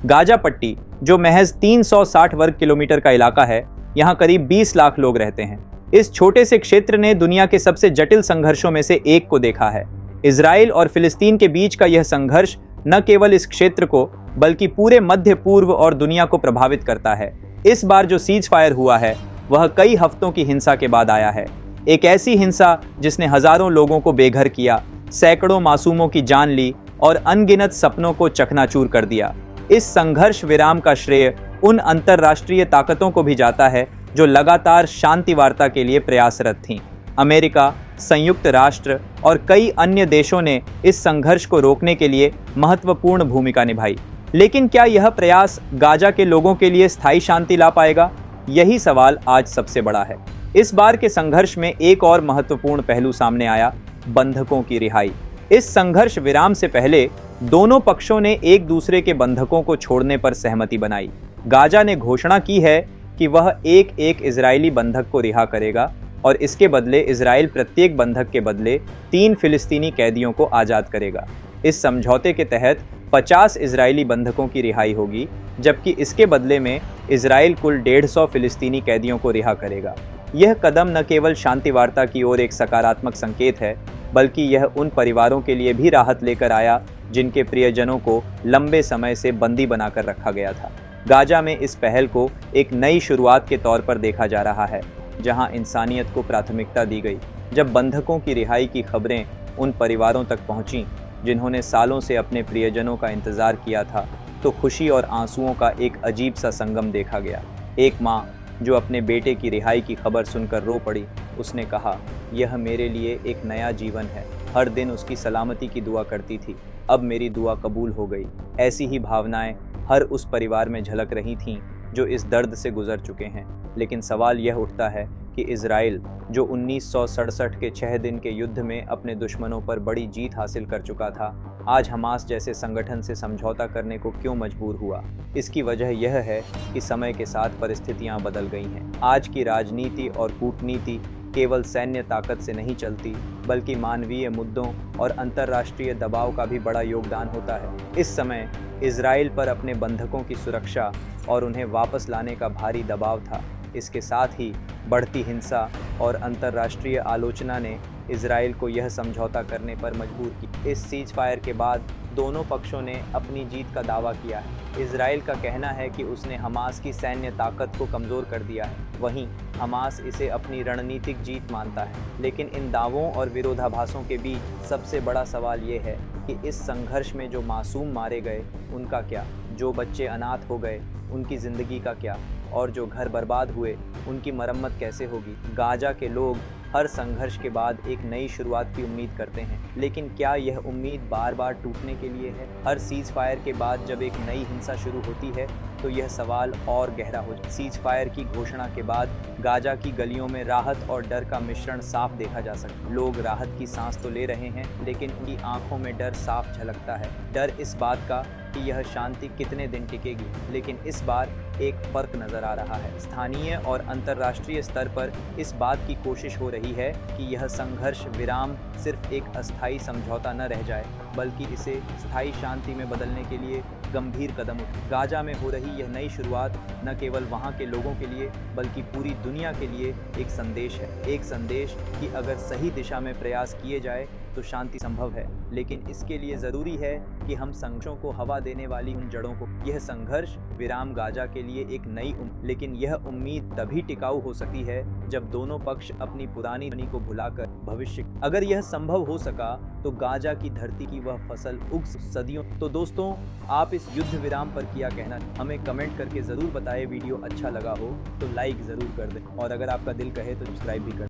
Gaza पट्टी, जो महज 360 वर्ग किलोमीटर का इलाका है, यहाँ करीब 20 लाख लोग रहते हैं। इस छोटे से क्षेत्र ने दुनिया के सबसे जटिल संघर्षों में से एक को देखा है। इजराइल और फिलिस्तीन के बीच का यह संघर्ष न केवल इस क्षेत्र को बल्कि पूरे मध्य पूर्व और दुनिया को प्रभावित करता है। इस बार जो सीज फायर हुआ है वह कई हफ्तों की हिंसा के बाद आया है। एक ऐसी हिंसा जिसने हजारों लोगों को बेघर किया, सैकड़ों मासूमों की जान ली और अनगिनत सपनों को चकनाचूर कर दिया। इस संघर्ष विराम का श्रेय उन अंतर्राष्ट्रीय ताकतों को भी जाता है जो लगातार शांति वार्ता के लिए प्रयासरत थीं। अमेरिका, संयुक्त राष्ट्र और कई अन्य देशों ने इस संघर्ष को रोकने के लिए महत्वपूर्ण भूमिका निभाई। लेकिन क्या यह प्रयास गाजा के लोगों के लिए स्थायी शांति ला पाएगा? यही सवाल आज सबसे बड़ा है। इस बार के संघर्ष में एक और महत्वपूर्ण पहलू सामने आया, बंधकों की रिहाई। इस संघर्ष विराम से पहले दोनों पक्षों ने एक दूसरे के बंधकों को छोड़ने पर सहमति बनाई। गाजा ने घोषणा की है कि वह एक एक इजरायली बंधक को रिहा करेगा और इसके बदले इजराइल प्रत्येक बंधक के बदले 3 फिलिस्तीनी कैदियों को आज़ाद करेगा। इस समझौते के तहत 50 इजरायली बंधकों की रिहाई होगी, जबकि इसके बदले में इजराइल कुल 150 फिलिस्तीनी कैदियों को रिहा करेगा। यह कदम न केवल शांति वार्ता की ओर एक सकारात्मक संकेत है, बल्कि यह उन परिवारों के लिए भी राहत लेकर आया जिनके प्रियजनों को लंबे समय से बंदी बनाकर रखा गया था। गाजा में इस पहल को एक नई शुरुआत के तौर पर देखा जा रहा है, जहां इंसानियत को प्राथमिकता दी गई। जब बंधकों की रिहाई की खबरें उन परिवारों तक पहुंचीं जिन्होंने सालों से अपने प्रियजनों का इंतजार किया था, तो खुशी और आंसुओं का एक अजीब सा संगम देखा गया। एक माँ जो अपने बेटे की रिहाई की खबर सुनकर रो पड़ी, उसने कहा, यह मेरे लिए एक नया जीवन है। हर दिन उसकी सलामती की दुआ करती थी, अब मेरी दुआ कबूल हो गई। ऐसी ही भावनाएं हर उस परिवार में झलक रही थीं जो इस दर्द से गुजर चुके हैं। लेकिन सवाल यह उठता है कि इजराइल, जो 1967 के 6 दिन के युद्ध में अपने दुश्मनों पर बड़ी जीत हासिल कर चुका था, आज हमास जैसे संगठन से समझौता करने को क्यों मजबूर हुआ? इसकी वजह यह है कि समय के साथ परिस्थितियां बदल गई हैं। आज की राजनीति और कूटनीति केवल सैन्य ताकत से नहीं चलती, बल्कि मानवीय मुद्दों और अंतर्राष्ट्रीय दबाव का भी बड़ा योगदान होता है। इस समय इजराइल पर अपने बंधकों की सुरक्षा और उन्हें वापस लाने का भारी दबाव था। इसके साथ ही बढ़ती हिंसा और अंतर्राष्ट्रीय आलोचना ने इजराइल को यह समझौता करने पर मजबूर की। इस सीज फायर के बाद दोनों पक्षों ने अपनी जीत का दावा किया है। इजराइल का कहना है कि उसने हमास की सैन्य ताकत को कमज़ोर कर दिया है, वहीं हमास इसे अपनी रणनीतिक जीत मानता है। लेकिन इन दावों और विरोधाभासों के बीच सबसे बड़ा सवाल ये है कि इस संघर्ष में जो मासूम मारे गए उनका क्या, जो बच्चे अनाथ हो गए उनकी ज़िंदगी का क्या, और जो घर बर्बाद हुए उनकी मरम्मत कैसे होगी? गाजा के लोग हर संघर्ष के बाद एक नई शुरुआत की उम्मीद करते हैं, लेकिन क्या यह उम्मीद बार बार टूटने के लिए है? हर सीज फायर के बाद जब एक नई हिंसा शुरू होती है तो यह सवाल और गहरा हो जाता है। सीज फायर की घोषणा के बाद गाजा की गलियों में राहत और डर का मिश्रण साफ देखा जा सकता है। लोग राहत की सांस तो ले रहे हैं, लेकिन उनकी आंखों में डर साफ झलकता है। डर इस बात का कि यह शांति कितने दिन टिकेगी। लेकिन इस बार एक फर्क नजर आ रहा है। स्थानीय और अंतर्राष्ट्रीय स्तर पर इस बात की कोशिश हो रही है कि यह संघर्ष विराम सिर्फ एक अस्थायी समझौता न रह जाए, बल्कि इसे स्थायी शांति में बदलने के लिए गंभीर कदम उठाए। गाजा में हो रही यह नई शुरुआत न केवल वहां के लोगों के लिए बल्कि पूरी दुनिया के लिए एक संदेश है। एक संदेश कि अगर सही दिशा में प्रयास किए जाए तो शांति संभव है, लेकिन इसके लिए ज़रूरी है कि हम संघर्षों को हवा देने वाली उन जड़ों को। यह संघर्ष विराम गाजा के लिए एक नई लेकिन यह उम्मीद तभी टिकाऊ हो सकती है जब दोनों पक्ष अपनी पुरानी ध्वनि को भुलाकर भविष्य। अगर यह संभव हो सका तो गाजा की धरती की वह फसल उग सदियों। तो दोस्तों, आप इस युद्ध विराम पर क्या कहना, हमें कमेंट करके ज़रूर बताएं। वीडियो अच्छा लगा हो तो लाइक ज़रूर कर दें, और अगर आपका दिल कहे तो सब्सक्राइब भी कर दें।